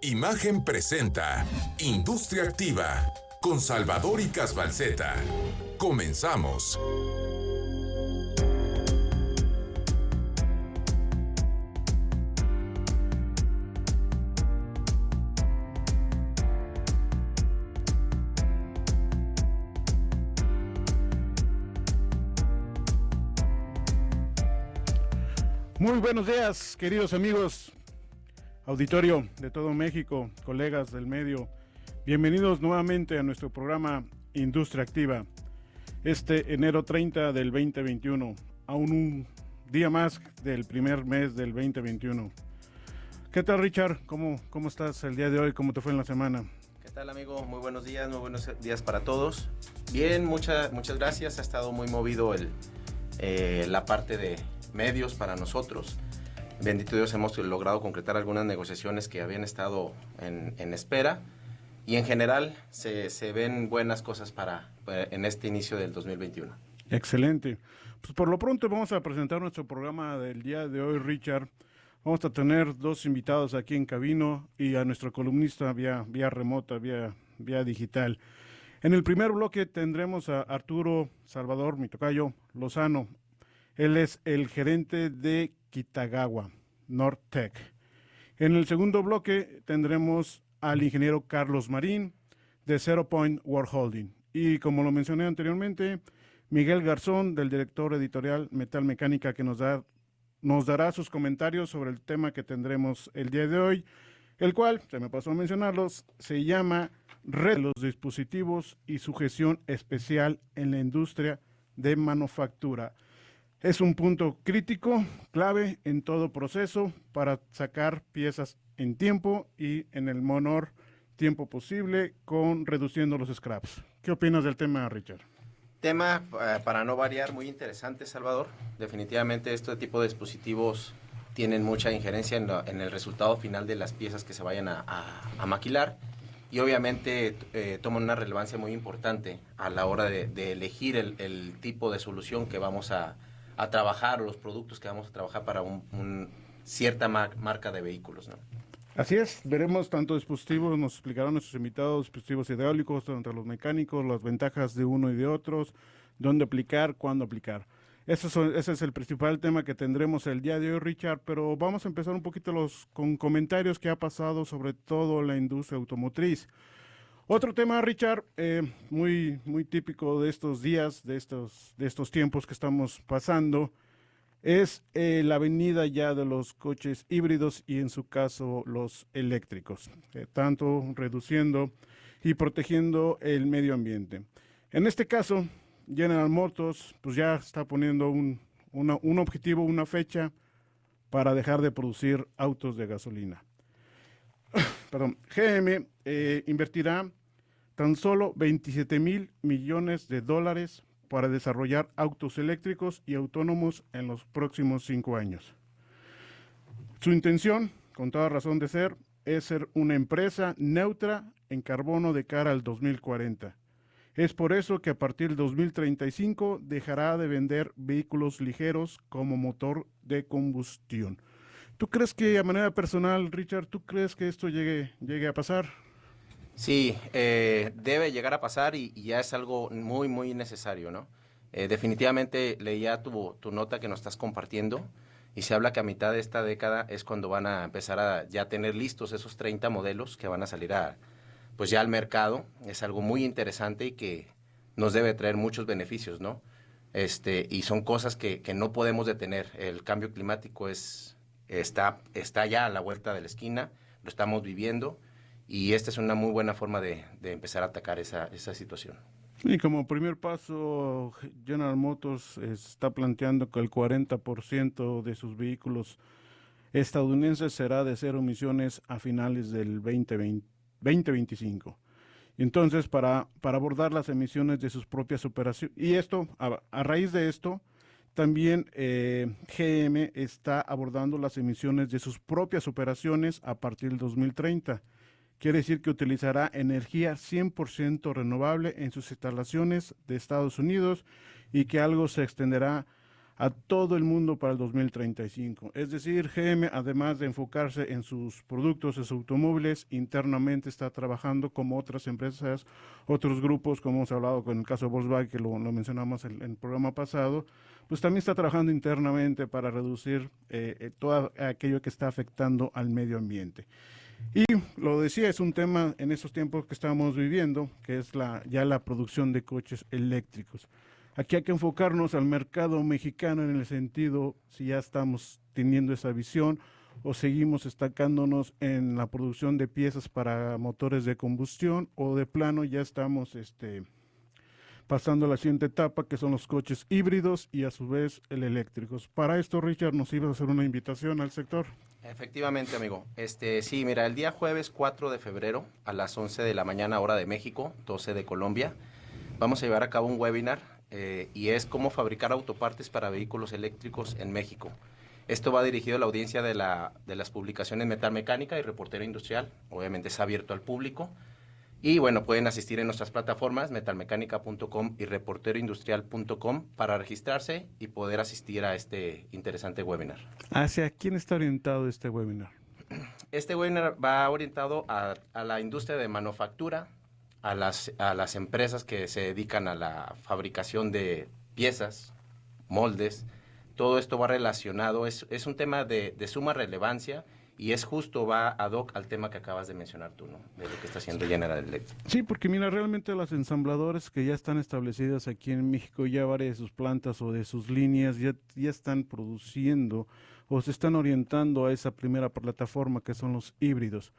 Imagen presenta Industria Activa con Salvador y Casbalceta. Comenzamos. Muy buenos días, queridos amigos, auditorio de todo México, colegas del medio. Bienvenidos nuevamente a nuestro programa Industria Activa. Este enero 30 del 2021, aún un día más del primer mes del 2021. ¿Qué tal, Richard? ¿Cómo estás el día de hoy? ¿Cómo te fue en la semana? ¿Qué tal, amigo? Muy buenos días para todos. Bien, muchas gracias. Ha estado muy movido la parte de medios para nosotros. Bendito Dios, hemos logrado concretar algunas negociaciones que habían estado en espera y en general se ven buenas cosas en este inicio del 2021. Excelente. Pues por lo pronto vamos a presentar nuestro programa del día de hoy, Richard. Vamos a tener dos invitados aquí en cabina y a nuestro columnista vía remota, vía digital. En el primer bloque tendremos a Arturo Salvador, mi tocayo, Lozano. Él es el gerente de Kitagawa, Nortec. En el segundo bloque tendremos al ingeniero Carlos Marín, de Zero Point World Holding. Y como lo mencioné anteriormente, Miguel Garzón, del director editorial Metal Mecánica, que nos dará sus comentarios sobre el tema que tendremos el día de hoy, el cual, se me pasó a mencionarlos, se llama Red de los dispositivos y sujeción especial en la industria de manufactura. Es un punto crítico, clave en todo proceso para sacar piezas en tiempo y en el menor tiempo posible, reduciendo los scraps. ¿Qué opinas del tema, Richard? Tema, para no variar, muy interesante, Salvador. Definitivamente este tipo de dispositivos tienen mucha injerencia en el resultado final de las piezas que se vayan a maquilar y obviamente toman una relevancia muy importante a la hora de elegir el tipo de solución que vamos a trabajar, o los productos que vamos a trabajar para cierta marca de vehículos, ¿no? Así es, veremos tanto dispositivos, nos explicarán nuestros invitados, dispositivos hidráulicos, entre los mecánicos, las ventajas de uno y de otros, dónde aplicar, cuándo aplicar. Ese es el principal tema que tendremos el día de hoy, Richard, pero vamos a empezar un poquito con comentarios que ha pasado sobre todo la industria automotriz. Otro tema, Richard, muy típico de estos días, de estos tiempos que estamos pasando, es la venida ya de los coches híbridos y en su caso los eléctricos, tanto reduciendo y protegiendo el medio ambiente. En este caso, General Motors pues ya está poniendo un objetivo, una fecha para dejar de producir autos de gasolina. Perdón, GM invertirá tan solo $27,000 millones para desarrollar autos eléctricos y autónomos en los próximos 5 años. Su intención, con toda razón de ser, es ser una empresa neutra en carbono de cara al 2040. Es por eso que a partir del 2035 dejará de vender vehículos ligeros como motor de combustión. ¿Tú crees que, a manera personal, Richard, tú crees que esto llegue a pasar? Sí, debe llegar a pasar y ya es algo muy necesario, ¿no? Definitivamente leía tu nota que nos estás compartiendo y se habla que a mitad de esta década es cuando van a empezar a ya tener listos esos 30 modelos que van a salir pues ya al mercado. Es algo muy interesante y que nos debe traer muchos beneficios, ¿no? Y son cosas que no podemos detener. El cambio climático está ya a la vuelta de la esquina, lo estamos viviendo. Y esta es una muy buena forma de empezar a atacar esa situación. Y como primer paso, General Motors está planteando que el 40% de sus vehículos estadounidenses será de cero emisiones a finales del 2025. Entonces, para abordar las emisiones de sus propias operaciones, y esto, a raíz de esto, también GM está abordando las emisiones de sus propias operaciones a partir del 2030. Quiere decir que utilizará energía 100% renovable en sus instalaciones de Estados Unidos y que algo se extenderá a todo el mundo para el 2035. Es decir, GM, además de enfocarse en sus productos, en sus automóviles, internamente está trabajando como otras empresas, otros grupos, como hemos hablado con el caso de Volkswagen, que lo mencionamos en el programa pasado, pues también está trabajando internamente para reducir todo aquello que está afectando al medio ambiente. Y lo decía, es un tema en esos tiempos que estamos viviendo, que es ya la producción de coches eléctricos. Aquí hay que enfocarnos al mercado mexicano en el sentido si ya estamos teniendo esa visión o seguimos destacándonos en la producción de piezas para motores de combustión o de plano ya estamos pasando a la siguiente etapa, que son los coches híbridos y a su vez el eléctricos. Para esto, Richard, nos iba a hacer una invitación al sector. Efectivamente, amigo. Sí, mira, el día jueves 4 de febrero a las 11 de la mañana, hora de México, 12 de Colombia, vamos a llevar a cabo un webinar y es cómo fabricar autopartes para vehículos eléctricos en México. Esto va dirigido a la audiencia de las publicaciones Metal Mecánica y Reportero Industrial. Obviamente es abierto al público. Y bueno, pueden asistir en nuestras plataformas metalmecánica.com y reporteroindustrial.com para registrarse y poder asistir a este interesante webinar. ¿Hacia quién está orientado este webinar? Este webinar va orientado a la industria de manufactura, a las empresas que se dedican a la fabricación de piezas, moldes. Todo esto va relacionado, es un tema de suma relevancia y es justo, va ad hoc al tema que acabas de mencionar tú, ¿no? De lo que está haciendo General Electric. Sí, porque mira, realmente las ensambladoras que ya están establecidas aquí en México, ya varias de sus plantas o de sus líneas ya están produciendo o se están orientando a esa primera plataforma que son los híbridos.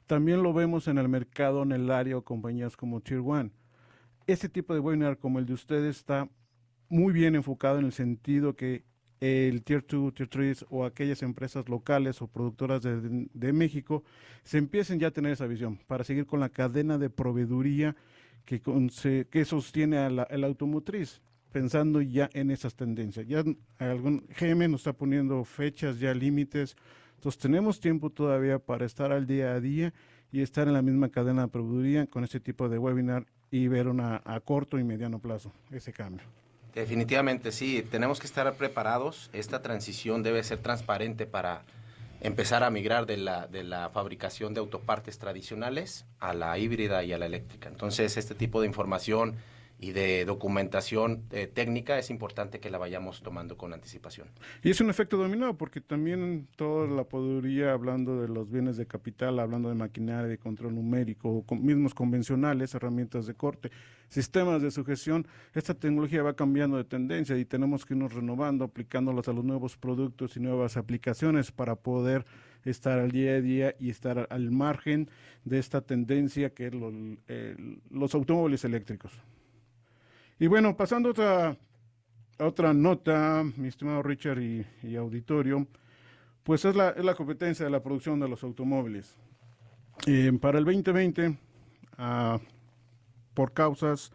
También lo vemos en el mercado, en el área o compañías como Tier 1. Este tipo de webinar como el de ustedes está muy bien enfocado en el sentido que el Tier 2, Tier 3 o aquellas empresas locales o productoras de México se empiecen ya a tener esa visión para seguir con la cadena de proveeduría que sostiene a la automotriz, pensando ya en esas tendencias. Ya GM nos está poniendo fechas, ya límites, entonces tenemos tiempo todavía para estar al día a día y estar en la misma cadena de proveeduría con ese tipo de webinar y ver a corto y mediano plazo ese cambio. Definitivamente sí, tenemos que estar preparados. Esta transición debe ser transparente para empezar a migrar de la fabricación de autopartes tradicionales a la híbrida y a la eléctrica. Entonces, este tipo de información y de documentación técnica es importante que la vayamos tomando con anticipación. Y es un efecto dominó porque también toda la podería, hablando de los bienes de capital, hablando de maquinaria, de control numérico, mismos convencionales, herramientas de corte, sistemas de sujeción, esta tecnología va cambiando de tendencia y tenemos que irnos renovando, aplicándolas a los nuevos productos y nuevas aplicaciones para poder estar al día a día y estar al margen de esta tendencia que es los automóviles eléctricos. Y bueno, pasando a otra nota, mi estimado Richard y auditorio, pues es la competencia de la producción de los automóviles. Para el 2020, por causas,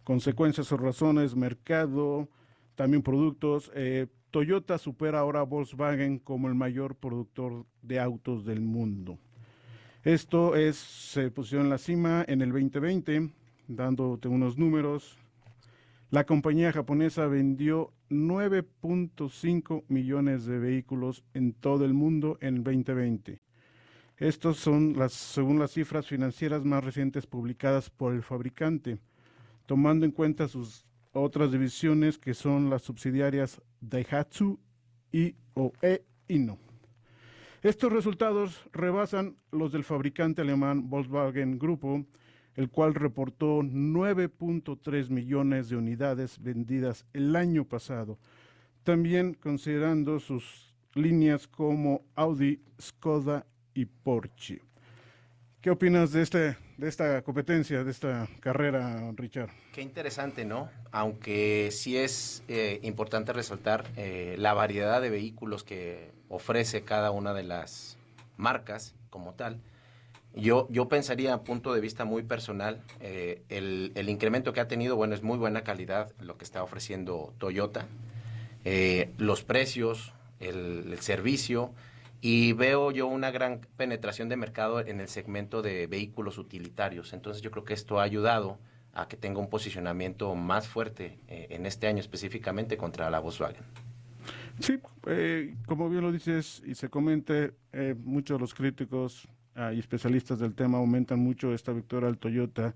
consecuencias o razones, mercado, también productos, Toyota supera ahora a Volkswagen como el mayor productor de autos del mundo. Esto se posicionó en la cima en el 2020, dándote unos números. La compañía japonesa vendió 9.5 millones de vehículos en todo el mundo en el 2020. Estos son según las cifras financieras más recientes publicadas por el fabricante, tomando en cuenta sus otras divisiones que son las subsidiarias Daihatsu y Hino. Estos resultados rebasan los del fabricante alemán Volkswagen Grupo, el cual reportó 9.3 millones de unidades vendidas el año pasado, también considerando sus líneas como Audi, Skoda y Porsche. ¿Qué opinas de esta competencia, de esta carrera, Richard? Qué interesante, ¿no? Aunque sí es importante resaltar la variedad de vehículos que ofrece cada una de las marcas como tal. Yo pensaría, a punto de vista muy personal, el incremento que ha tenido, bueno, es muy buena calidad lo que está ofreciendo Toyota, los precios, el servicio, y veo yo una gran penetración de mercado en el segmento de vehículos utilitarios. Entonces yo creo que esto ha ayudado a que tenga un posicionamiento más fuerte en este año específicamente contra la Volkswagen. Sí, como bien lo dices y se comenta, muchos de los críticos y especialistas del tema aumentan mucho esta victoria al Toyota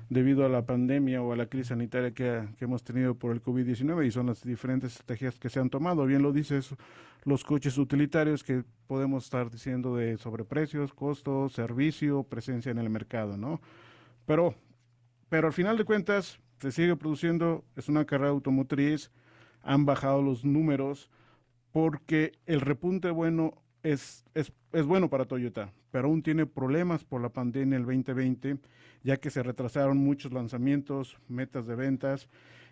debido a la pandemia o a la crisis sanitaria que hemos tenido por el COVID-19 y son las diferentes estrategias que se han tomado. Bien lo dices, los coches utilitarios que podemos estar diciendo de sobreprecios, costos, servicio, presencia en el mercado, ¿no? Pero al final de cuentas se sigue produciendo, es una carrera automotriz, han bajado los números porque el repunte bueno es bueno para Toyota, pero aún tiene problemas por la pandemia el 2020, ya que se retrasaron muchos lanzamientos, metas de ventas,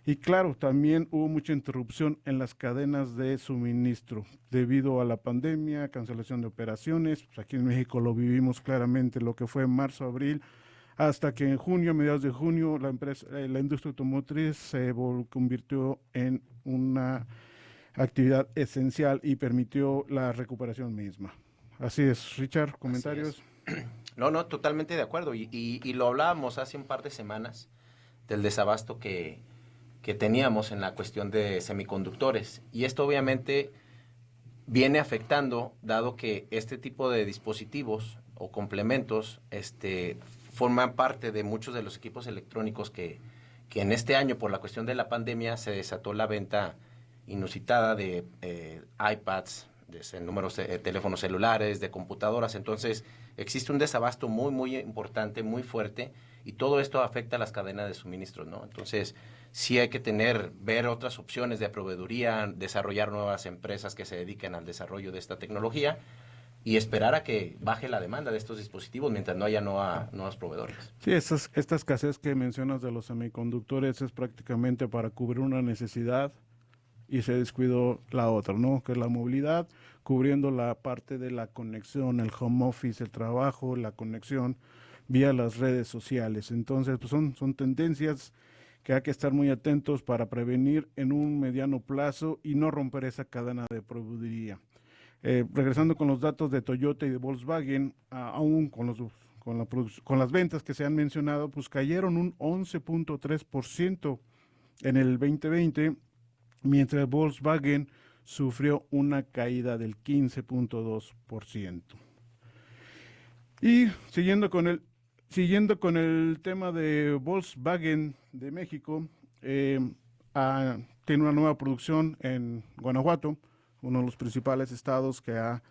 y claro, también hubo mucha interrupción en las cadenas de suministro debido a la pandemia, cancelación de operaciones. Pues aquí en México lo vivimos claramente, lo que fue en marzo, abril, hasta que en junio, mediados de junio, la industria automotriz se convirtió en una actividad esencial y permitió la recuperación misma. Así es, Richard, comentarios. No, totalmente de acuerdo. Y lo hablábamos hace un par de semanas del desabasto que teníamos en la cuestión de semiconductores. Y esto obviamente viene afectando, dado que este tipo de dispositivos o complementos forman parte de muchos de los equipos electrónicos que en este año, por la cuestión de la pandemia, se desató la venta inusitada de iPads, de números de teléfonos celulares, de computadoras. Entonces, existe un desabasto muy, muy importante, muy fuerte, y todo esto afecta a las cadenas de suministros, ¿no? Entonces, sí hay que ver otras opciones de proveeduría, desarrollar nuevas empresas que se dediquen al desarrollo de esta tecnología y esperar a que baje la demanda de estos dispositivos mientras no haya nuevos proveedores. Sí, esta escasez que mencionas de los semiconductores es prácticamente para cubrir una necesidad y se descuidó la otra, ¿no? Que es la movilidad, cubriendo la parte de la conexión, el home office, el trabajo, la conexión vía las redes sociales. Entonces, pues son tendencias que hay que estar muy atentos para prevenir en un mediano plazo y no romper esa cadena de proveeduría. Regresando con los datos de Toyota y de Volkswagen, aún con las ventas que se han mencionado, pues cayeron un 11.3% en el 2020, mientras Volkswagen sufrió una caída del 15.2%. Y siguiendo con el tema de Volkswagen de México, tiene una nueva producción en Guanajuato, uno de los principales estados que ha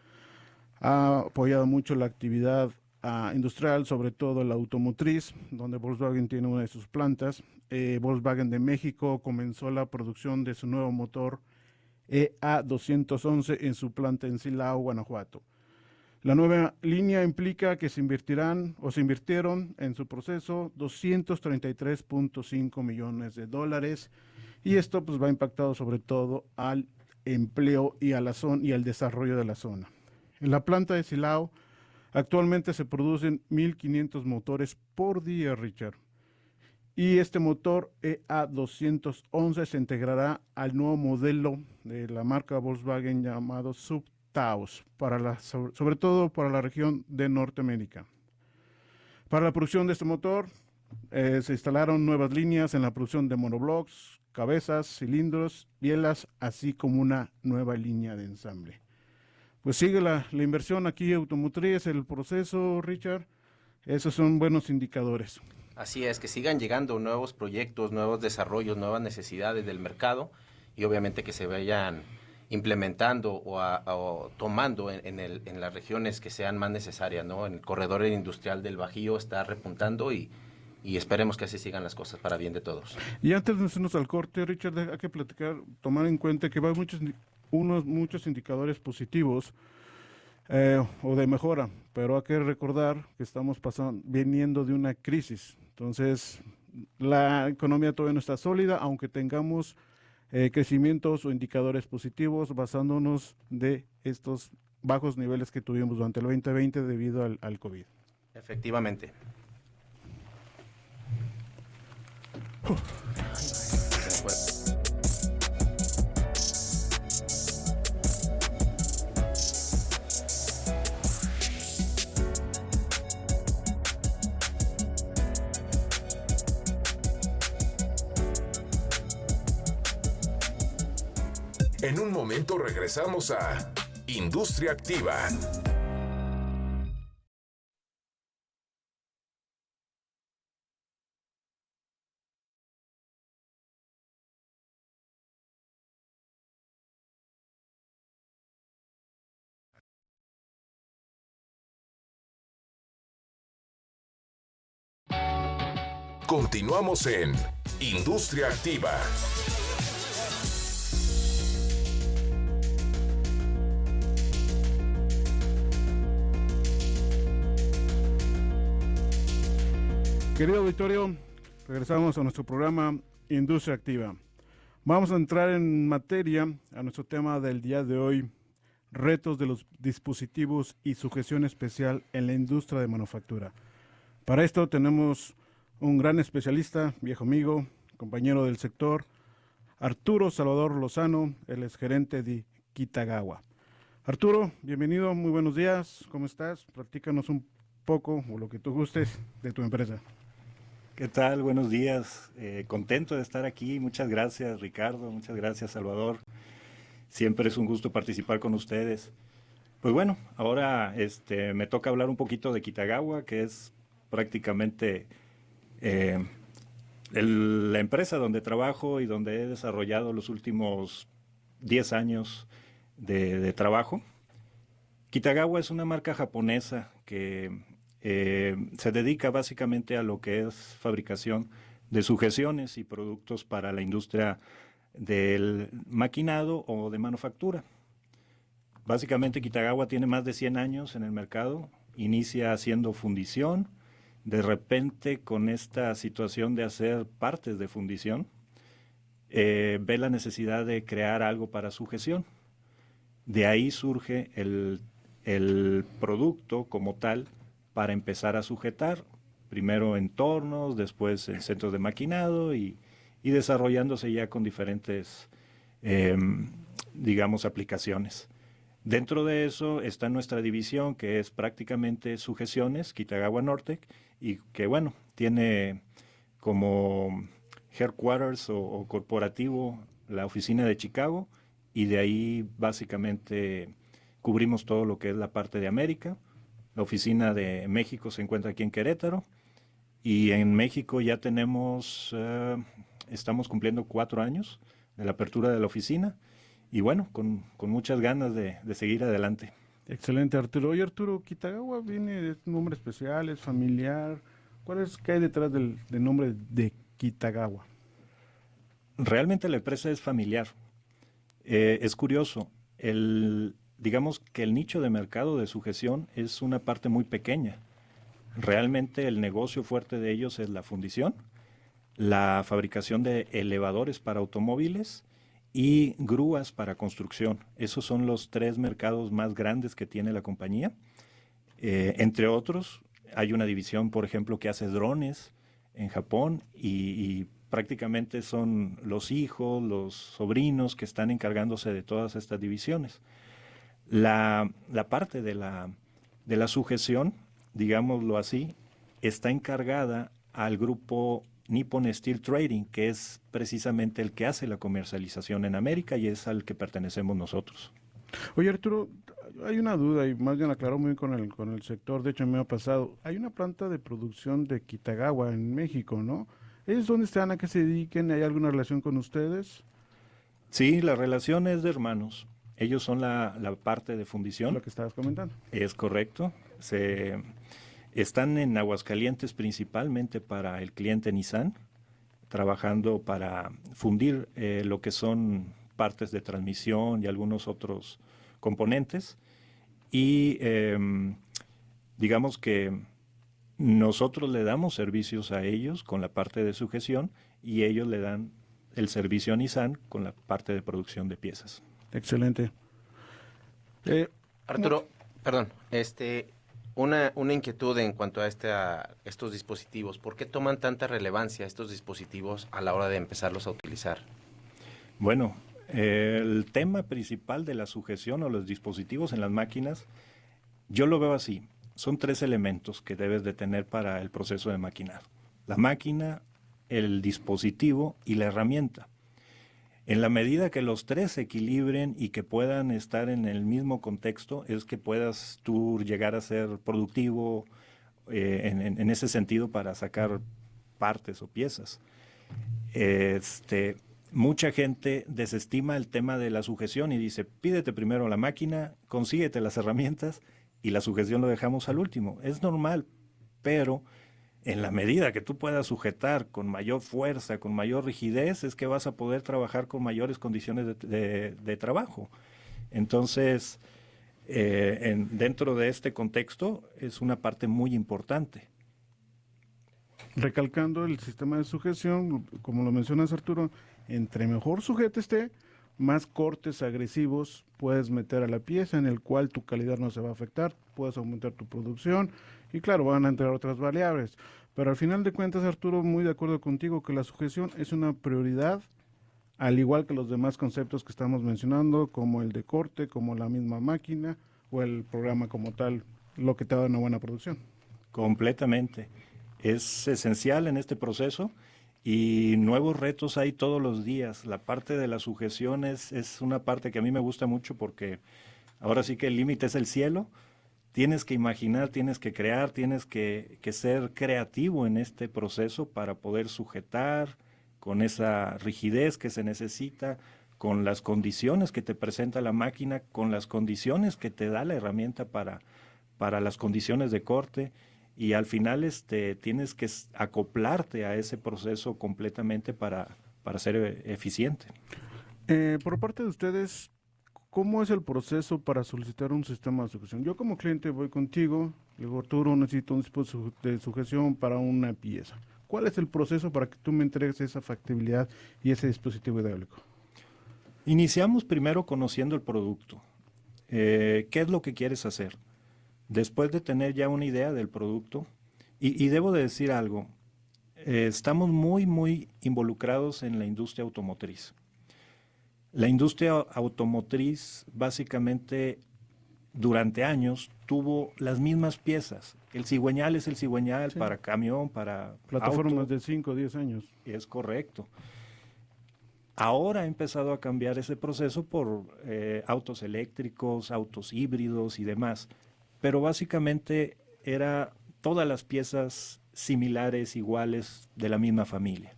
apoyado mucho la actividad industrial, sobre todo la automotriz, donde Volkswagen tiene una de sus plantas. Volkswagen de México comenzó la producción de su nuevo motor EA211 en su planta en Silao, Guanajuato. La nueva línea implica que se invirtieron en su proceso $233.5 millones, y esto pues va impactado sobre todo al empleo y a la zona y al desarrollo de la zona. En la planta de Silao actualmente se producen 1,500 motores por día, Richard. Y este motor EA211 se integrará al nuevo modelo de la marca Volkswagen llamado Subtaos, sobre todo para la región de Norteamérica. Para la producción de este motor se instalaron nuevas líneas en la producción de monoblocks, cabezas, cilindros, bielas, así como una nueva línea de ensamble. Pues sigue la inversión aquí automotriz, el proceso, Richard. Esos son buenos indicadores. Así es, que sigan llegando nuevos proyectos, nuevos desarrollos, nuevas necesidades del mercado y obviamente que se vayan implementando o tomando en las regiones que sean más necesarias, ¿no? En el corredor industrial del Bajío está repuntando y esperemos que así sigan las cosas para bien de todos. Y antes de irnos al corte, Richard, hay que tomar en cuenta que va muchos indicadores positivos o de mejora, pero hay que recordar que estamos viniendo de una crisis. Entonces, la economía todavía no está sólida, aunque tengamos crecimientos o indicadores positivos basándonos de estos bajos niveles que tuvimos durante el 2020 debido al COVID. Efectivamente. En un momento regresamos a Industria Activa. Continuamos en Industria Activa. Querido auditorio, regresamos a nuestro programa Industria Activa. Vamos a entrar en materia a nuestro tema del día de hoy, retos de los dispositivos y sujeción especial en la industria de manufactura. Para esto tenemos un gran especialista, viejo amigo, compañero del sector, Arturo Salvador Lozano, él es gerente de Kitagawa. Arturo, bienvenido, muy buenos días, ¿cómo estás? Platícanos un poco, o lo que tú gustes, de tu empresa. ¿Qué tal? Buenos días. Contento de estar aquí. Muchas gracias, Ricardo. Muchas gracias, Salvador. Siempre es un gusto participar con ustedes. Pues bueno, ahora me toca hablar un poquito de Kitagawa, que es prácticamente la empresa donde trabajo y donde he desarrollado los últimos 10 años de trabajo. Kitagawa es una marca japonesa que se dedica básicamente a lo que es fabricación de sujeciones y productos para la industria del maquinado o de manufactura. Básicamente Kitagawa tiene más de 100 años en el mercado, inicia haciendo fundición, de repente con esta situación de hacer partes de fundición, ve la necesidad de crear algo para sujeción. De ahí surge el producto como tal, para empezar a sujetar, primero en tornos, después en centros de maquinado y desarrollándose ya con diferentes, aplicaciones. Dentro de eso está nuestra división, que es prácticamente sujeciones, Kitagawa Nortec, y que bueno, tiene como headquarters o corporativo la oficina de Chicago, y de ahí básicamente cubrimos todo lo que es la parte de América. La oficina de México se encuentra aquí en Querétaro y en México ya estamos cumpliendo 4 años de la apertura de la oficina y bueno, con muchas ganas de seguir adelante. Excelente, Arturo. Oye, Arturo, Kitagawa viene de un nombre especial, es familiar. ¿Qué hay detrás del nombre de Kitagawa? Realmente la empresa es familiar. Es curioso, digamos que el nicho de mercado de sujeción es una parte muy pequeña. Realmente el negocio fuerte de ellos es la fundición, la fabricación de elevadores para automóviles y grúas para construcción. Esos son los 3 mercados más grandes que tiene la compañía. Entre otros, hay una división, por ejemplo, que hace drones en Japón y prácticamente son los hijos, los sobrinos que están encargándose de todas estas divisiones. La parte de la sujeción, digámoslo así, está encargada al grupo Nippon Steel Trading, que es precisamente el que hace la comercialización en América y es al que pertenecemos nosotros. Oye, Arturo, hay una duda y más bien aclaró muy bien con el sector. De hecho, me ha pasado. Hay una planta de producción de Kitagawa en México, ¿no? ¿Ellos dónde están? ¿A qué se dediquen? ¿Hay alguna relación con ustedes? Sí, la relación es de hermanos. Ellos son la parte de fundición. Lo que estabas comentando. Es correcto. Están en Aguascalientes principalmente para el cliente Nissan, trabajando para fundir lo que son partes de transmisión y algunos otros componentes. Y digamos que nosotros le damos servicios a ellos con la parte de sujeción y ellos le dan el servicio a Nissan con la parte de producción de piezas. Excelente. Arturo, perdón, una inquietud en cuanto a estos dispositivos. ¿Por qué toman tanta relevancia estos dispositivos a la hora de empezarlos a utilizar? Bueno, el tema principal de la sujeción o los dispositivos en las máquinas, yo lo veo así. Son 3 elementos que debes de tener para el proceso de maquinar. La máquina, el dispositivo y la herramienta. En la medida que los tres se equilibren y que puedan estar en el mismo contexto, es que puedas tú llegar a ser productivo en ese sentido para sacar partes o piezas. Mucha gente desestima el tema de la sujeción y dice, pídete primero la máquina, consíguete las herramientas y la sujeción lo dejamos al último. Es normal, pero en la medida que tú puedas sujetar con mayor fuerza, con mayor rigidez, es que vas a poder trabajar con mayores condiciones de trabajo. Entonces, dentro de este contexto, es una parte muy importante. Recalcando el sistema de sujeción, como lo mencionas Arturo, entre mejor sujete esté, más cortes agresivos puedes meter a la pieza en el cual tu calidad no se va a afectar, puedes aumentar tu producción y claro, van a entrar otras variables. Pero al final de cuentas, Arturo, muy de acuerdo contigo que la sujeción es una prioridad, al igual que los demás conceptos que estamos mencionando, como el de corte, como la misma máquina o el programa como tal, lo que te da una buena producción. Completamente. Es esencial en este proceso y nuevos retos hay todos los días. La parte de la sujeción es una parte que a mí me gusta mucho porque ahora sí que el límite es el cielo. Tienes que imaginar, tienes que crear, tienes que ser creativo en este proceso para poder sujetar con esa rigidez que se necesita, con las condiciones que te presenta la máquina, con las condiciones que te da la herramienta para las condiciones de corte. Y al final tienes que acoplarte a ese proceso completamente para ser eficiente. Por parte de ustedes, ¿cómo es el proceso para solicitar un sistema de sujeción? Yo como cliente voy contigo, le digo, Arturo, necesito un dispositivo de sujeción para una pieza. ¿Cuál es el proceso para que tú me entregues esa factibilidad y ese dispositivo hidráulico? Iniciamos primero conociendo el producto. ¿Qué es lo que quieres hacer? Después de tener ya una idea del producto, y debo de decir algo, estamos muy, muy involucrados en la industria automotriz. La industria automotriz básicamente durante años tuvo las mismas piezas. El cigüeñal es el cigüeñal, sí, para camión, para plataformas auto. de 5 o 10 años. Es correcto. Ahora ha empezado a cambiar ese proceso por autos eléctricos, autos híbridos y demás. Pero básicamente era todas las piezas similares, iguales, de la misma familia.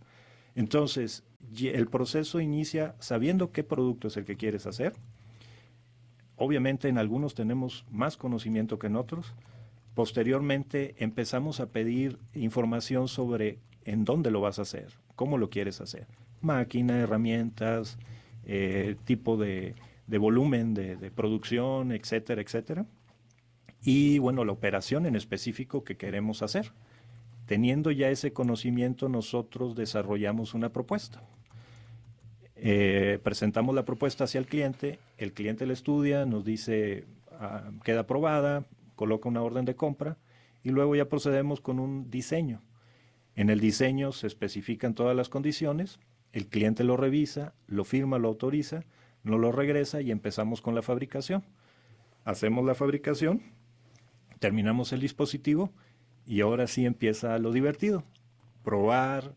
Entonces, el proceso inicia sabiendo qué producto es el que quieres hacer. Obviamente en algunos tenemos más conocimiento que en otros. Posteriormente empezamos a pedir información sobre en dónde lo vas a hacer, cómo lo quieres hacer. Máquina, herramientas, tipo de volumen de producción, etcétera, etcétera. Y bueno, la operación en específico que queremos hacer. Teniendo ya ese conocimiento, nosotros desarrollamos una propuesta. Presentamos la propuesta hacia el cliente la estudia, nos dice, queda aprobada, coloca una orden de compra y luego ya procedemos con un diseño. En el diseño se especifican todas las condiciones, el cliente lo revisa, lo firma, lo autoriza, nos lo regresa y empezamos con la fabricación. Hacemos la fabricación, terminamos el dispositivo y ahora sí empieza lo divertido, probar,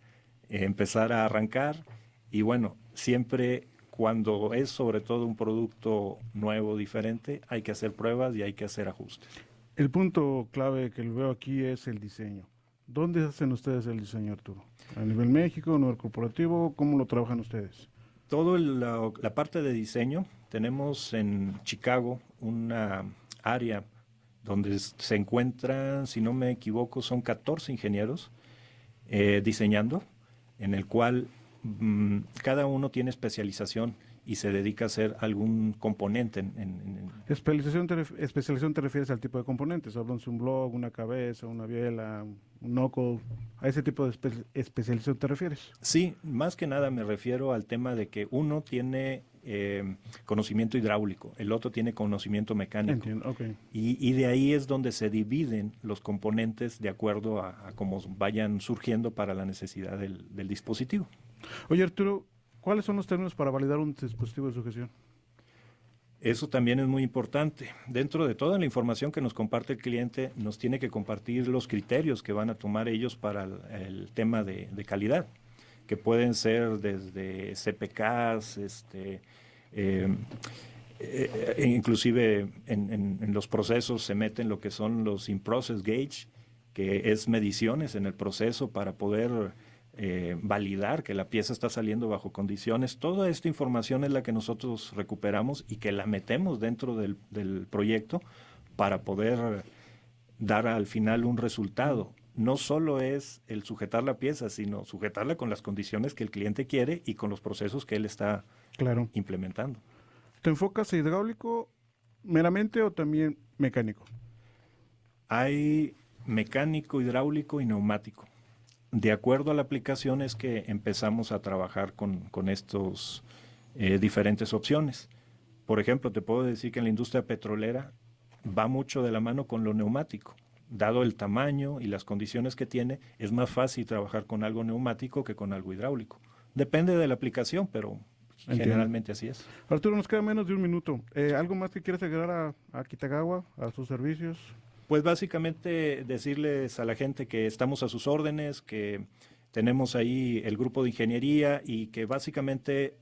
empezar a arrancar y bueno, siempre cuando es sobre todo un producto nuevo, diferente, hay que hacer pruebas y hay que hacer ajustes. El punto clave que lo veo aquí es el diseño. ¿Dónde hacen ustedes el diseño, Arturo? ¿A nivel México, a nivel corporativo? ¿Cómo lo trabajan ustedes? Todo la parte de diseño, tenemos en Chicago una área donde se encuentran, si no me equivoco, son 14 ingenieros diseñando, en el cual cada uno tiene especialización y se dedica a hacer algún componente. Especialización te refieres al tipo de componentes, hablamos de un blog, una cabeza, una biela, un knuckle, ¿a ese tipo de especialización te refieres? Sí, más que nada me refiero al tema de que uno tiene conocimiento hidráulico, el otro tiene conocimiento mecánico. Entiendo, okay. Y de ahí es donde se dividen los componentes de acuerdo a cómo vayan surgiendo para la necesidad del dispositivo. Oye, Arturo, ¿cuáles son los términos para validar un dispositivo de sujeción? Eso también es muy importante. Dentro de toda la información que nos comparte el cliente, nos tiene que compartir los criterios que van a tomar ellos para el tema de calidad. que pueden ser desde CPKs, inclusive en los procesos se meten lo que son los in-process gauge, que es mediciones en el proceso para poder validar que la pieza está saliendo bajo condiciones. Toda esta información es la que nosotros recuperamos y que la metemos dentro del proyecto para poder dar al final un resultado. No solo es el sujetar la pieza, sino sujetarla con las condiciones que el cliente quiere y con los procesos que él está implementando. ¿Te enfocas a hidráulico meramente o también mecánico? Hay mecánico, hidráulico y neumático. De acuerdo a la aplicación es que empezamos a trabajar con estos diferentes opciones. Por ejemplo, te puedo decir que en la industria petrolera va mucho de la mano con lo neumático. Dado el tamaño y las condiciones que tiene, es más fácil trabajar con algo neumático que con algo hidráulico. Depende de la aplicación, pero generalmente así es. Arturo, nos queda menos de un minuto. ¿Algo más que quieras agregar a Kitagawa, a sus servicios? Pues básicamente decirles a la gente que estamos a sus órdenes, que tenemos ahí el grupo de ingeniería y que básicamente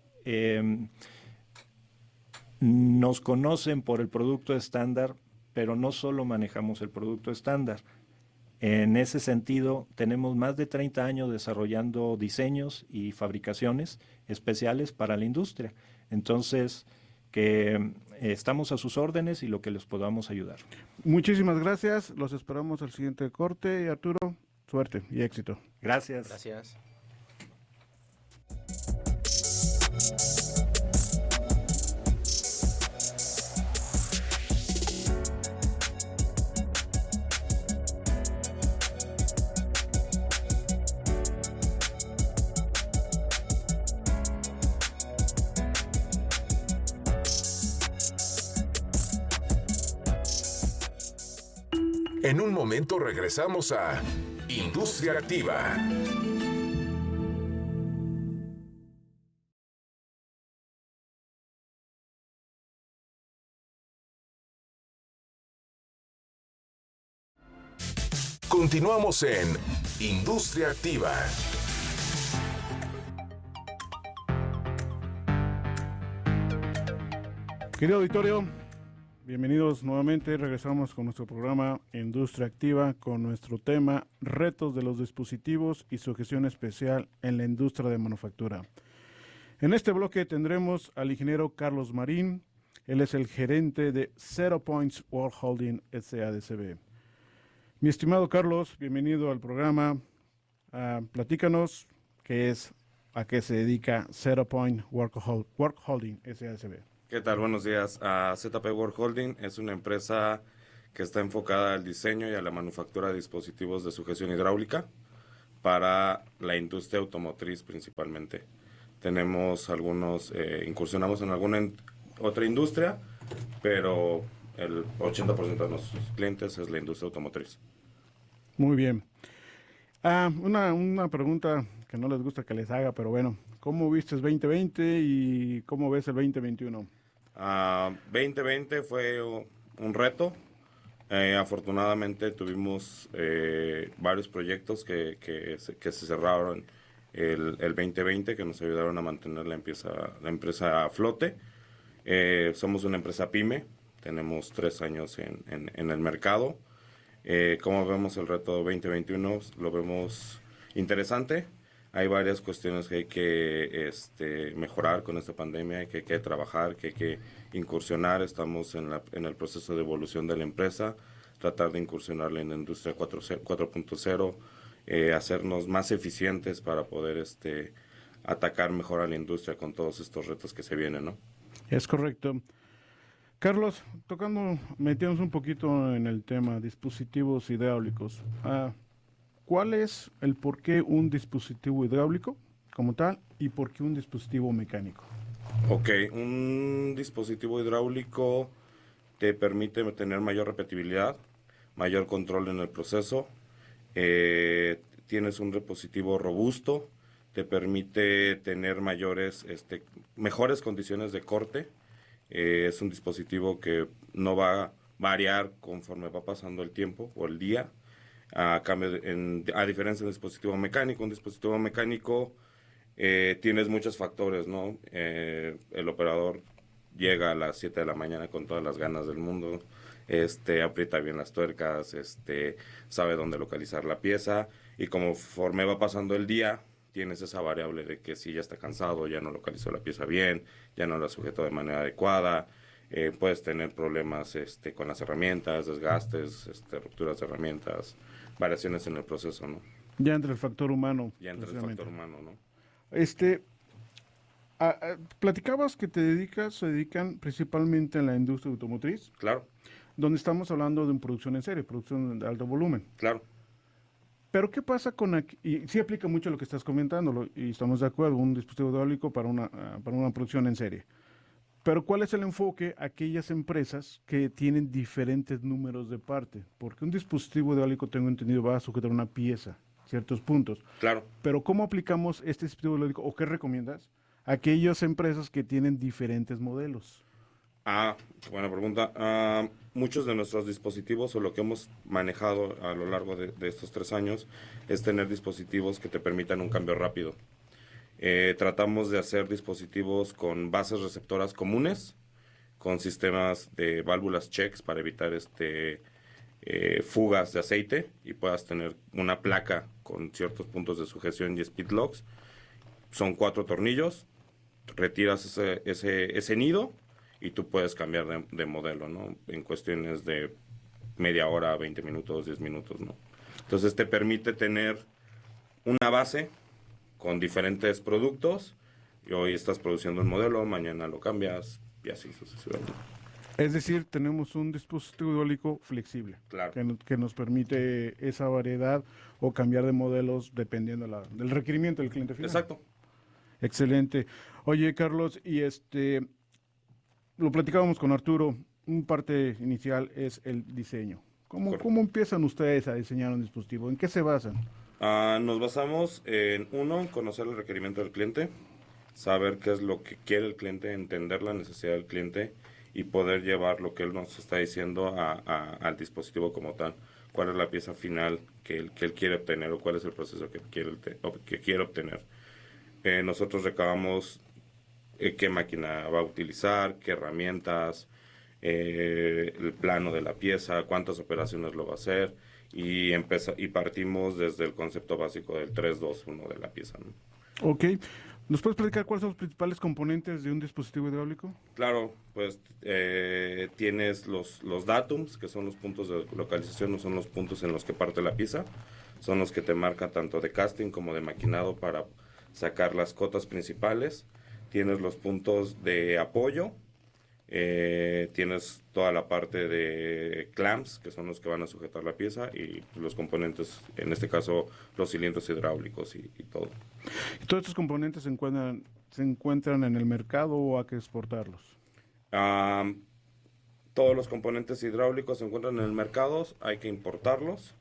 nos conocen por el producto estándar, pero no solo manejamos el producto estándar. En ese sentido, tenemos más de 30 años desarrollando diseños y fabricaciones especiales para la industria. Entonces, que estamos a sus órdenes y lo que les podamos ayudar. Muchísimas gracias. Los esperamos al siguiente corte. Y Arturo, suerte y éxito. Gracias. Gracias. En un momento regresamos a Industria Activa. Continuamos en Industria Activa. Querido auditorio, bienvenidos nuevamente. Regresamos con nuestro programa Industria Activa con nuestro tema Retos de los dispositivos y su gestión especial en la industria de manufactura. En este bloque tendremos al ingeniero Carlos Marín. Él es el gerente de Zero Points World Holding SADCB. Mi estimado Carlos, bienvenido al programa. Platícanos a qué se dedica Zero Point World Holding SADCB. ¿Qué tal? Buenos días. ZP World Holding es una empresa que está enfocada al diseño y a la manufactura de dispositivos de sujeción hidráulica para la industria automotriz principalmente. Tenemos incursionamos en alguna otra industria, pero el 80% de nuestros clientes es la industria automotriz. Muy bien. Una pregunta que no les gusta que les haga, pero bueno, ¿cómo viste el 2020 y cómo ves el 2021? 2020 fue un reto. Afortunadamente tuvimos varios proyectos que se cerraron el 2020 que nos ayudaron a mantener la empresa a flote. Somos una empresa pyme, tenemos 3 años en el mercado. ¿Cómo vemos el reto 2021? Lo vemos interesante. Hay varias cuestiones que hay que mejorar con esta pandemia, que hay que trabajar, que hay que incursionar. Estamos en el proceso de evolución de la empresa, tratar de incursionar en la industria 4.0, hacernos más eficientes para poder atacar mejor a la industria con todos estos retos que se vienen, ¿no? Es correcto. Carlos, metiéndonos un poquito en el tema dispositivos hidráulicos. ¿Cuál es el por qué un dispositivo hidráulico como tal y por qué un dispositivo mecánico? Ok, un dispositivo hidráulico te permite tener mayor repetibilidad, mayor control en el proceso, tienes un dispositivo robusto, te permite tener mejores condiciones de corte. Es un dispositivo que no va a variar conforme va pasando el tiempo o el día. A diferencia de un dispositivo mecánico tienes muchos factores, ¿no? El operador llega a las 7 de la mañana con todas las ganas del mundo, aprieta bien las tuercas, sabe dónde localizar la pieza, y conforme va pasando el día, tienes esa variable de que si ya está cansado, ya no localizó la pieza bien, ya no la sujetó de manera adecuada, puedes tener problemas con las herramientas, desgastes, rupturas de herramientas, variaciones en el proceso, ¿no? Ya entra el factor humano. Ya entra el precisamente. factor humano, ¿no? Platicabas que se dedican principalmente en la industria automotriz, Claro, donde estamos hablando de una producción en serie, producción de alto volumen. claro. Pero ¿qué pasa con y sí aplica mucho lo que estás comentando, y estamos de acuerdo, un dispositivo hidráulico para una producción en serie. Pero ¿cuál es el enfoque a aquellas empresas que tienen diferentes números de parte? Porque un dispositivo hidráulico, tengo entendido, va a sujetar una pieza, ciertos puntos. Claro. Pero ¿cómo aplicamos este dispositivo hidráulico o qué recomiendas a aquellas empresas que tienen diferentes modelos? Buena pregunta. Muchos de nuestros dispositivos, o lo que hemos manejado a lo largo de estos 3 años, es tener dispositivos que te permitan un cambio rápido. Tratamos de hacer dispositivos con bases receptoras comunes, con sistemas de válvulas checks para evitar fugas de aceite, y puedas tener una placa con ciertos puntos de sujeción y speed locks. Son 4 tornillos, retiras ese nido y tú puedes cambiar de modelo, ¿no? En cuestiones de media hora, 20 minutos, 10 minutos, ¿no? Entonces te permite tener una base con diferentes productos, y hoy estás produciendo un modelo, mañana lo cambias, y así sucesivamente. Es decir, tenemos un dispositivo hidráulico flexible, Claro. que nos permite esa variedad o cambiar de modelos dependiendo del requerimiento del cliente final. Exacto. Excelente. Oye, Carlos, y lo platicábamos con Arturo, un parte inicial es el diseño. Correcto. ¿Cómo empiezan ustedes a diseñar un dispositivo? ¿En qué se basan? Nos basamos en conocer el requerimiento del cliente, saber qué es lo que quiere el cliente, entender la necesidad del cliente y poder llevar lo que él nos está diciendo al dispositivo como tal. Cuál es la pieza final que él quiere obtener, o cuál es el proceso que quiere obtener. Nosotros recabamos qué máquina va a utilizar, qué herramientas, el plano de la pieza, cuántas operaciones lo va a hacer, y partimos desde el concepto básico del 3-2-1 de la pieza, ¿no? Ok. ¿Nos puedes platicar cuáles son los principales componentes de un dispositivo hidráulico? Claro, pues tienes los datums, que son los puntos de localización, no son los puntos en los que parte la pieza, son los que te marcan tanto de casting como de maquinado para sacar las cotas principales. Tienes los puntos de apoyo, tienes toda la parte de clamps, que son los que van a sujetar la pieza, y los componentes, en este caso los cilindros hidráulicos y todo. ¿Todos estos componentes se encuentran en el mercado o hay que exportarlos? Todos los componentes hidráulicos se encuentran en el mercado, hay que importarlos.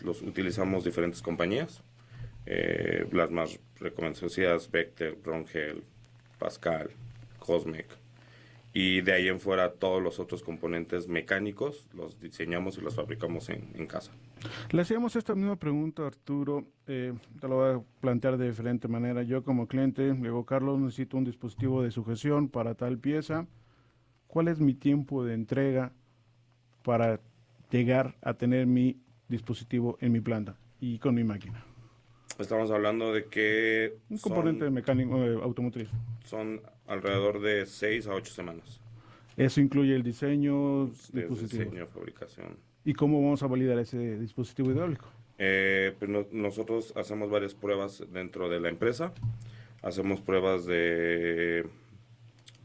Los utilizamos diferentes compañías, las más reconocidas: Bechtel, Rongel, Pascal, Cosmec. Y de ahí en fuera, todos los otros componentes mecánicos los diseñamos y los fabricamos en casa. Le hacíamos esta misma pregunta a Arturo, te lo voy a plantear de diferente manera. Yo como cliente, le digo, Carlos, necesito un dispositivo de sujeción para tal pieza. ¿Cuál es mi tiempo de entrega para llegar a tener mi dispositivo en mi planta y con mi máquina? Estamos hablando de que Un componente mecánico automotriz. son alrededor de 6 a 8 semanas. Eso incluye el diseño, Desde dispositivo. diseño, fabricación. ¿Y cómo vamos a validar ese dispositivo hidráulico? Pues nosotros hacemos varias pruebas dentro de la empresa. Hacemos pruebas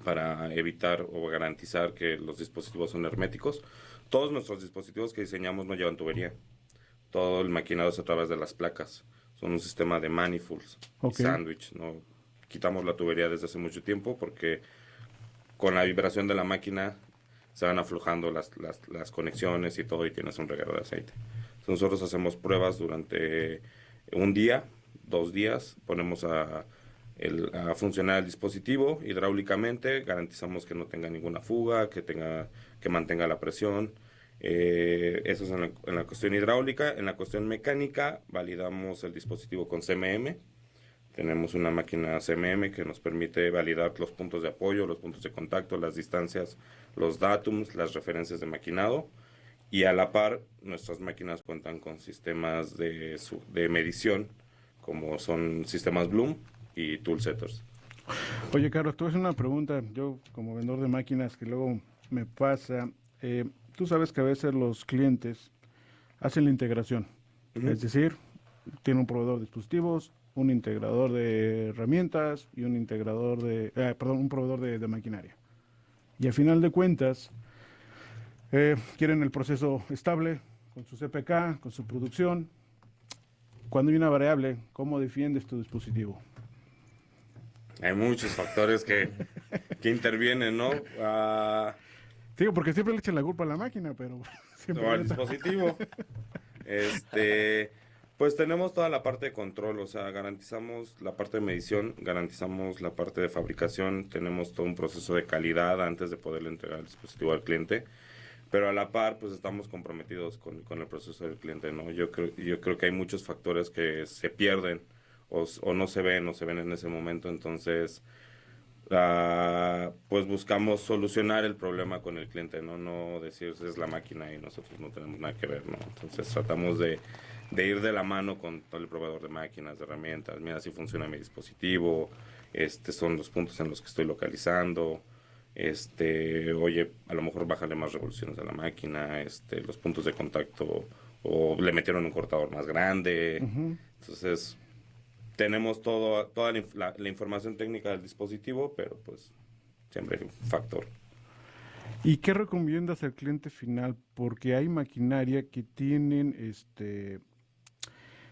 para evitar o garantizar que los dispositivos son herméticos. Todos nuestros dispositivos que diseñamos no llevan tubería. Todo el maquinado es a través de las placas. Son un sistema de manifolds y sándwich, ¿no? Quitamos la tubería desde hace mucho tiempo porque con la vibración de la máquina se van aflojando las conexiones y todo, y tienes un reguero de aceite. Entonces nosotros hacemos pruebas durante un día, 2 días, ponemos a funcionar el dispositivo hidráulicamente, garantizamos que no tenga ninguna fuga, que mantenga la presión. Eso es en la cuestión hidráulica. En la cuestión mecánica, validamos el dispositivo con CMM Tenemos una máquina CMM que nos permite validar los puntos de apoyo, los puntos de contacto, las distancias, los datums, las referencias de maquinado. Y a la par, nuestras máquinas cuentan con sistemas de medición, como son sistemas Bloom y Tool Setters. Oye, Carlos, te voy a hacer una pregunta. Yo, como vendedor de máquinas, que luego me pasa, tú sabes que a veces los clientes hacen la integración. Es decir, tiene un proveedor de dispositivos, un integrador de herramientas y un integrador un proveedor de maquinaria. Y al final de cuentas, quieren el proceso estable, con su CPK, con su producción. Cuando hay una variable, ¿cómo defiendes tu dispositivo? Hay muchos factores que intervienen, ¿no? Digo, porque siempre le echan la culpa a la máquina, pero siempre O al dispositivo. Pues tenemos toda la parte de control, o sea, garantizamos la parte de medición, garantizamos la parte de fabricación, tenemos todo un proceso de calidad antes de poderle entregar el dispositivo al cliente, pero a la par, pues estamos comprometidos con el proceso del cliente, ¿no? Yo creo que hay muchos factores que se pierden o no se ven en ese momento, entonces pues buscamos solucionar el problema con el cliente, no decir es la máquina y nosotros no tenemos nada que ver, ¿no? Entonces tratamos de ir de la mano con todo el proveedor de máquinas, de herramientas. Mira, así funciona mi dispositivo, son los puntos en los que estoy localizando, oye, a lo mejor bájale más revoluciones a la máquina, los puntos de contacto, o le metieron un cortador más grande. Entonces tenemos toda la información técnica del dispositivo, pero pues siempre hay un factor. ¿Y qué recomiendas al cliente final? Porque hay maquinaria que tienen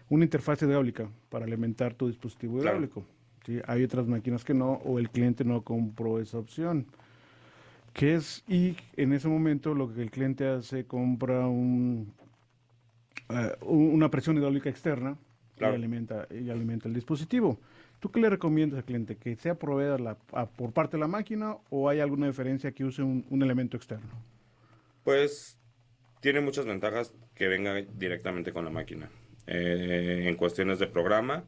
una interfaz hidráulica para alimentar tu dispositivo hidráulico. ¿Sí? Hay otras máquinas que no, o el cliente no compró esa opción. Y en ese momento lo que el cliente hace, compra una presión hidráulica externa. Claro. Y alimenta el dispositivo. ¿Tú qué le recomiendas al cliente? ¿Que sea proveída por parte de la máquina o hay alguna diferencia que use un elemento externo? Pues tiene muchas ventajas que venga directamente con la máquina. En cuestiones de programa,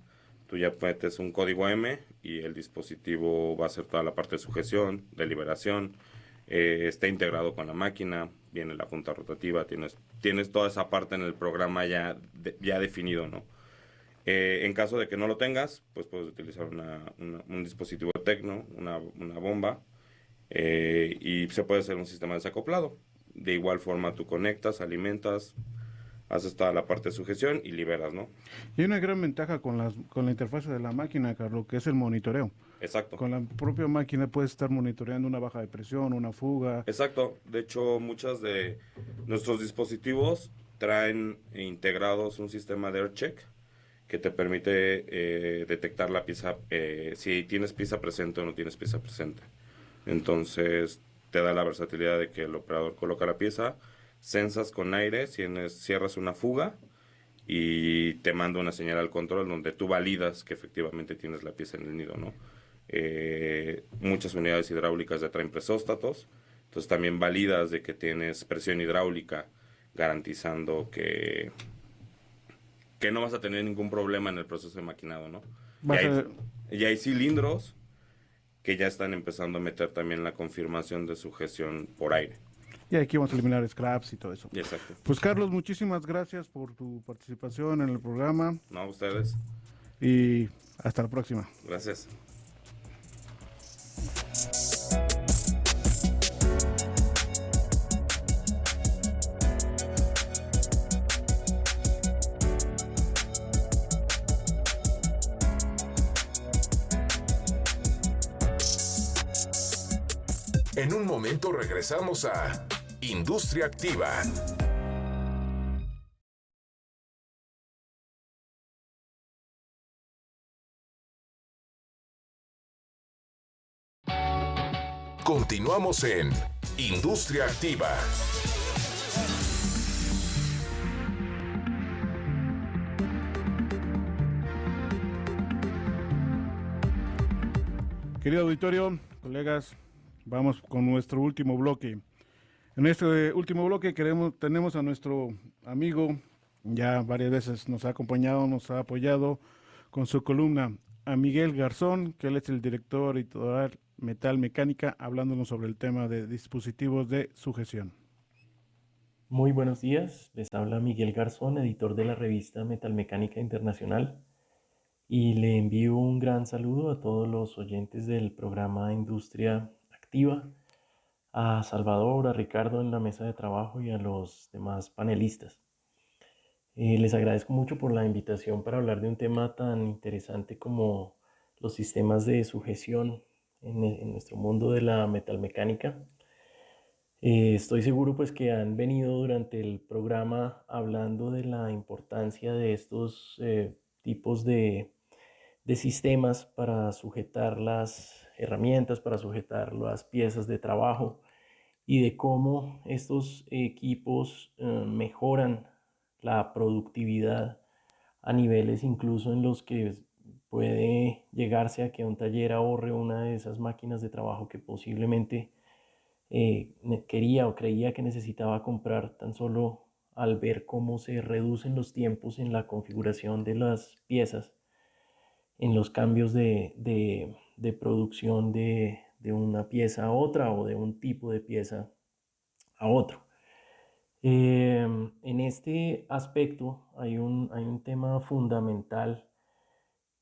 tú ya metes un código M y el dispositivo va a hacer toda la parte de sujeción, de liberación, está integrado con la máquina, viene la punta rotativa, tienes toda esa parte en el programa ya definido, ¿no? En caso de que no lo tengas, pues puedes utilizar un dispositivo Tecno, una bomba, y se puede hacer un sistema desacoplado. De igual forma tú conectas, alimentas, haces toda la parte de sujeción y liberas, ¿no? Y hay una gran ventaja con la interfaz de la máquina, Carlos, que es el monitoreo. Exacto. Con la propia máquina puedes estar monitoreando una baja de presión, una fuga. Exacto. De hecho, muchos de nuestros dispositivos traen integrados un sistema de AirCheck que te permite detectar la pieza, si tienes pieza presente o no tienes pieza presente. Entonces, te da la versatilidad de que el operador coloca la pieza, censas con aire, cierras una fuga y te manda una señal al control donde tú validas que efectivamente tienes la pieza en el nido, ¿no? Muchas unidades hidráulicas ya traen presóstatos, entonces también validas de que tienes presión hidráulica, garantizando que no vas a tener ningún problema en el proceso de maquinado, ¿no? Y hay cilindros que ya están empezando a meter también la confirmación de sujeción por aire. Y aquí vamos a eliminar scraps y todo eso. Exacto. Pues Carlos, muchísimas gracias por tu participación en el programa. No, a ustedes. Y hasta la próxima. Gracias. En un momento regresamos a Industria Activa. Continuamos en Industria Activa. Querido auditorio, colegas, vamos con nuestro último bloque. En este último bloque tenemos a nuestro amigo, ya varias veces nos ha acompañado, nos ha apoyado con su columna a Miguel Garzón, que él es el director editorial Metal Mecánica, hablándonos sobre el tema de dispositivos de sujeción. Muy buenos días, les habla Miguel Garzón, editor de la revista Metalmecánica Internacional, y le envío un gran saludo a todos los oyentes del programa Industria Activa, a Salvador, a Ricardo en la mesa de trabajo y a los demás panelistas. Les agradezco mucho por la invitación para hablar de un tema tan interesante como los sistemas de sujeción en nuestro mundo de la metalmecánica. Estoy seguro pues que han venido durante el programa hablando de la importancia de estos tipos de sistemas para sujetar las herramientas, para sujetar las piezas de trabajo y de cómo estos equipos mejoran la productividad a niveles incluso en los que puede llegarse a que un taller ahorre una de esas máquinas de trabajo que posiblemente quería o creía que necesitaba comprar tan solo al ver cómo se reducen los tiempos en la configuración de las piezas, en los cambios de producción de una pieza a otra o de un tipo de pieza a otro. En este aspecto hay un tema fundamental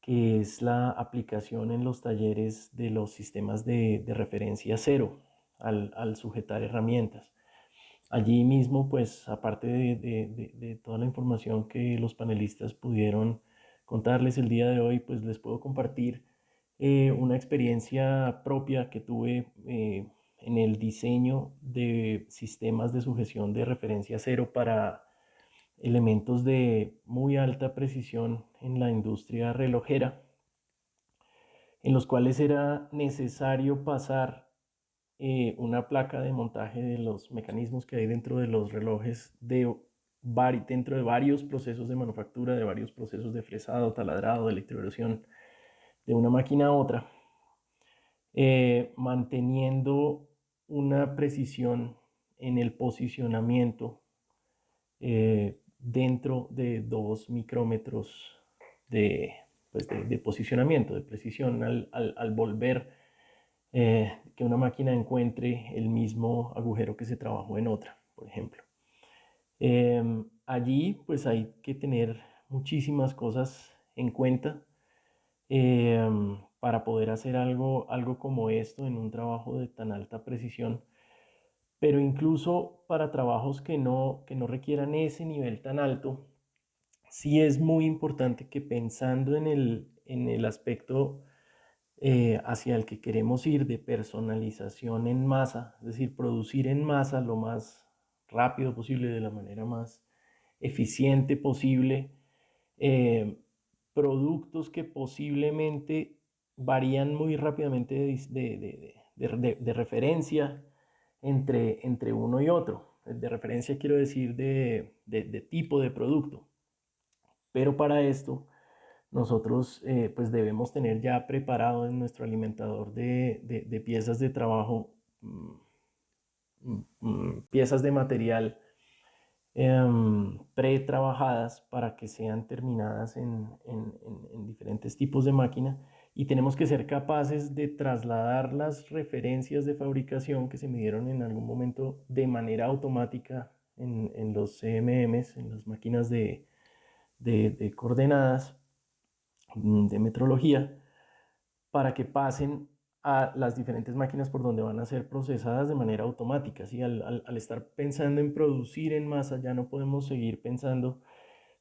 que es la aplicación en los talleres de los sistemas de referencia cero al sujetar herramientas. Allí mismo, pues, aparte de toda la información que los panelistas pudieron contarles el día de hoy, pues les puedo compartir una experiencia propia que tuve en el diseño de sistemas de sujeción de referencia cero para elementos de muy alta precisión en la industria relojera, en los cuales era necesario pasar una placa de montaje de los mecanismos que hay dentro de los relojes dentro de varios procesos de manufactura, de varios procesos de fresado, taladrado, de electroerosión, de una máquina a otra, manteniendo una precisión en el posicionamiento dentro de 2 micrómetros de posicionamiento, de precisión al volver que una máquina encuentre el mismo agujero que se trabajó en otra, por ejemplo. Allí pues hay que tener muchísimas cosas en cuenta para poder hacer algo como esto en un trabajo de tan alta precisión, pero incluso para trabajos que no requieran ese nivel tan alto, sí es muy importante que pensando en el aspecto hacia el que queremos ir de personalización en masa, es decir, producir en masa lo más rápido posible, de la manera más eficiente posible, productos que posiblemente varían muy rápidamente de referencia entre uno y otro. De referencia quiero decir de tipo de producto. Pero para esto nosotros pues debemos tener ya preparado en nuestro alimentador de piezas de trabajo, piezas de material pretrabajadas para que sean terminadas en diferentes tipos de máquina, y tenemos que ser capaces de trasladar las referencias de fabricación que se midieron en algún momento de manera automática en los CMMs, en las máquinas de coordenadas de metrología, para que pasen a las diferentes máquinas por donde van a ser procesadas de manera automática. ¿Sí? Al estar pensando en producir en masa, ya no podemos seguir pensando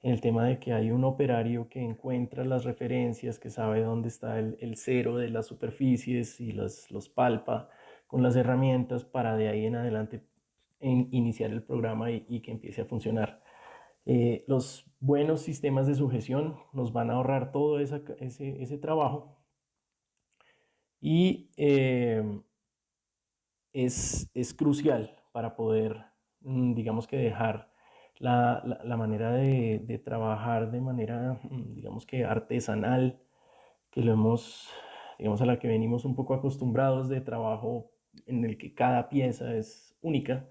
en el tema de que hay un operario que encuentra las referencias, que sabe dónde está el cero de las superficies y los palpa con las herramientas para de ahí en adelante iniciar el programa y que empiece a funcionar. Los buenos sistemas de sujeción nos van a ahorrar todo ese trabajo, y es crucial para poder, digamos que dejar la manera de trabajar de manera, digamos que artesanal, que lo hemos, digamos, a la que venimos un poco acostumbrados, de trabajo en el que cada pieza es única,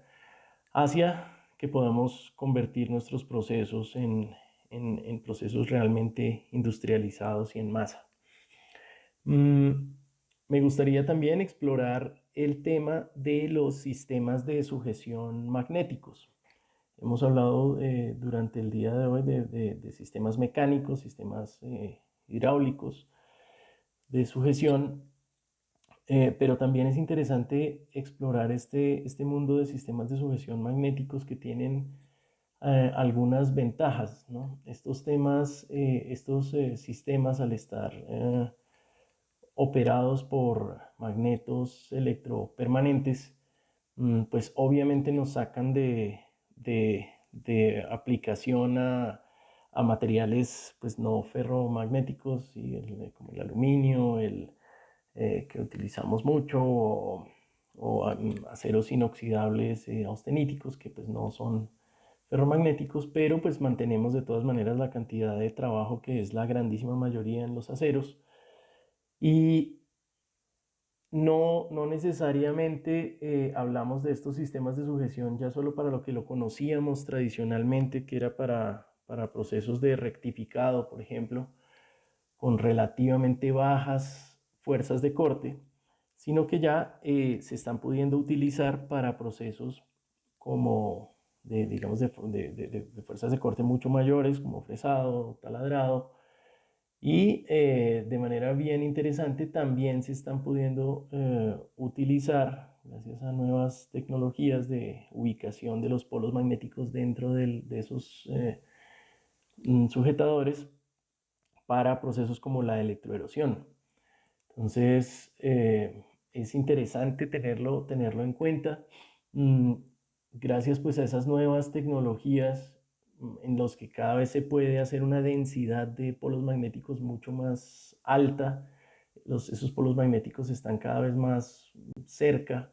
hacia que podamos convertir nuestros procesos en procesos realmente industrializados y en masa. Me gustaría también explorar el tema de los sistemas de sujeción magnéticos. Hemos hablado durante el día de hoy de sistemas mecánicos, sistemas hidráulicos de sujeción, pero también es interesante explorar este mundo de sistemas de sujeción magnéticos que tienen algunas ventajas, ¿no? Estos sistemas, al estar operados por magnetos electropermanentes, pues obviamente nos sacan de aplicación a materiales pues no ferromagnéticos, ¿sí? Como el aluminio, que utilizamos mucho, o aceros inoxidables austeníticos, que pues no son ferromagnéticos, pero pues mantenemos de todas maneras la cantidad de trabajo que es la grandísima mayoría en los aceros. Y no necesariamente hablamos de estos sistemas de sujeción ya solo para lo que lo conocíamos tradicionalmente, que era para procesos de rectificado, por ejemplo, con relativamente bajas fuerzas de corte, sino que ya se están pudiendo utilizar para procesos como digamos, de fuerzas de corte mucho mayores, como fresado, taladrado, y de manera bien interesante también se están pudiendo utilizar, gracias a nuevas tecnologías de ubicación de los polos magnéticos dentro de esos sujetadores, para procesos como la electroerosión. Entonces, es interesante tenerlo en cuenta. Gracias pues a esas nuevas tecnologías en los que cada vez se puede hacer una densidad de polos magnéticos mucho más alta. Esos polos magnéticos están cada vez más cerca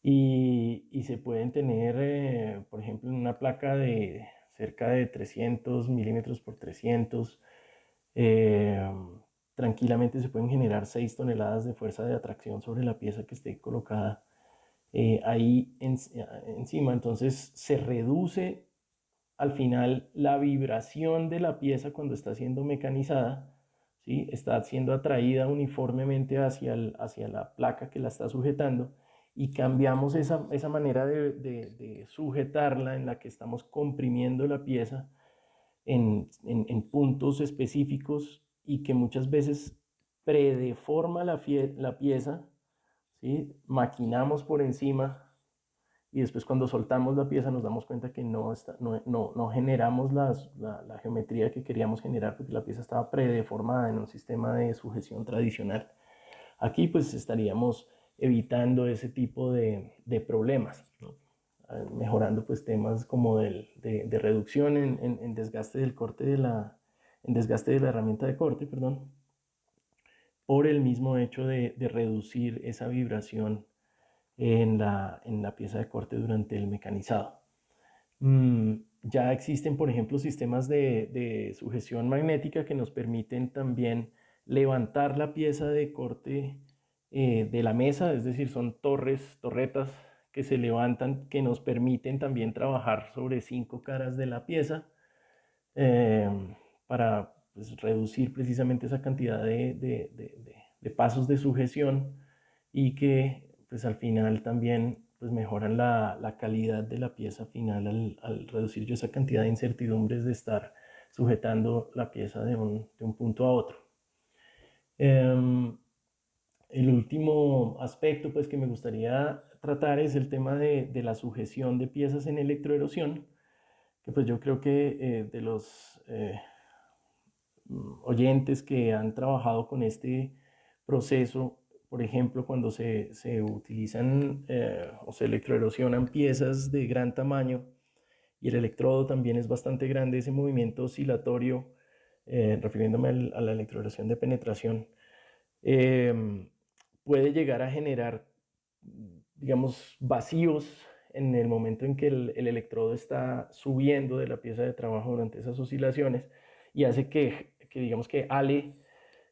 y se pueden tener, por ejemplo, en una placa de cerca de 300 milímetros por 300, tranquilamente se pueden generar 6 toneladas de fuerza de atracción sobre la pieza que esté colocada ahí encima. Entonces se reduce al final la vibración de la pieza cuando está siendo mecanizada, ¿sí? Está siendo atraída uniformemente hacia la placa que la está sujetando, y cambiamos esa manera de sujetarla, en la que estamos comprimiendo la pieza en puntos específicos, y que muchas veces predeforma la pieza, ¿sí? Maquinamos por encima, y después cuando soltamos la pieza nos damos cuenta que no generamos la geometría que queríamos generar, porque la pieza estaba predeformada en un sistema de sujeción tradicional. Aquí pues estaríamos evitando ese tipo de problemas, ¿no? Mejorando pues temas como de reducción en desgaste del corte en desgaste de la herramienta de corte, perdón, por el mismo hecho de reducir esa vibración en la pieza de corte durante el mecanizado. Ya existen, por ejemplo, sistemas de sujeción magnética que nos permiten también levantar la pieza de corte de la mesa, es decir, son torretas que se levantan, que nos permiten también trabajar sobre 5 caras de la pieza, para pues, reducir precisamente esa cantidad de pasos de sujeción, y que pues al final también pues mejoran la calidad de la pieza final, al reducir yo esa cantidad de incertidumbres de estar sujetando la pieza de un punto a otro. El último aspecto pues que me gustaría tratar es el tema de la sujeción de piezas en electroerosión, que pues yo creo que de los oyentes que han trabajado con este proceso, por ejemplo, cuando se utilizan o se electroerosionan piezas de gran tamaño, y el electrodo también es bastante grande, ese movimiento oscilatorio, refiriéndome a la electroerosión de penetración, puede llegar a generar, digamos, vacíos en el momento en que el electrodo está subiendo de la pieza de trabajo durante esas oscilaciones, y hace digamos, que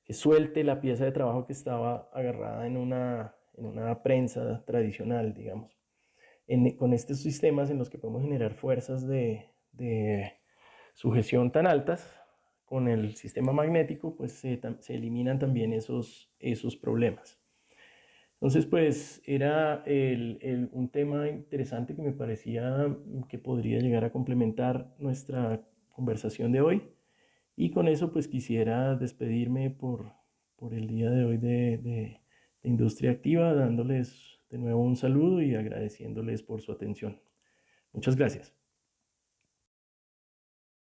suelte la pieza de trabajo que estaba agarrada en una prensa tradicional, digamos. Con estos sistemas en los que podemos generar fuerzas de sujeción tan altas, con el sistema magnético, pues se eliminan también esos problemas. Entonces, pues era un tema interesante que me parecía que podría llegar a complementar nuestra conversación de hoy. Y con eso, pues quisiera despedirme por el día de hoy de Industria Activa, dándoles de nuevo un saludo y agradeciéndoles por su atención. Muchas gracias.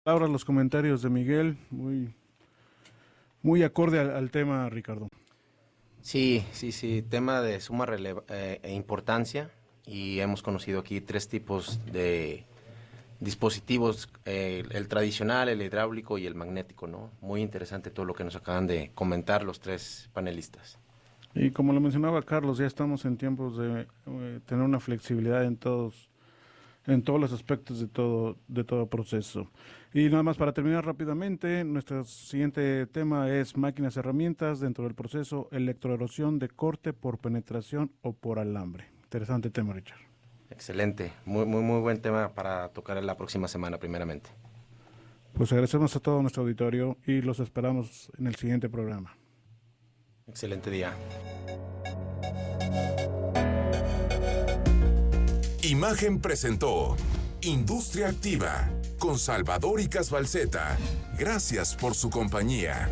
Ahora los comentarios de Miguel, muy acorde al tema, Ricardo. Sí, tema de suma importancia, y hemos conocido aquí 3 tipos de dispositivos, el tradicional, el hidráulico y el magnético, ¿no? Muy interesante todo lo que nos acaban de comentar los 3 panelistas. Y como lo mencionaba Carlos, ya estamos en tiempos de tener una flexibilidad en todos los aspectos de todo proceso. Y nada más para terminar rápidamente, nuestro siguiente tema es máquinas herramientas dentro del proceso, electroerosión de corte por penetración o por alambre. Interesante tema, Richard. Excelente, muy buen tema para tocar en la próxima semana primeramente. Pues agradecemos a todo nuestro auditorio y los esperamos en el siguiente programa. Excelente día. Imagen presentó Industria Activa con Salvador y Casbalceta. Gracias por su compañía.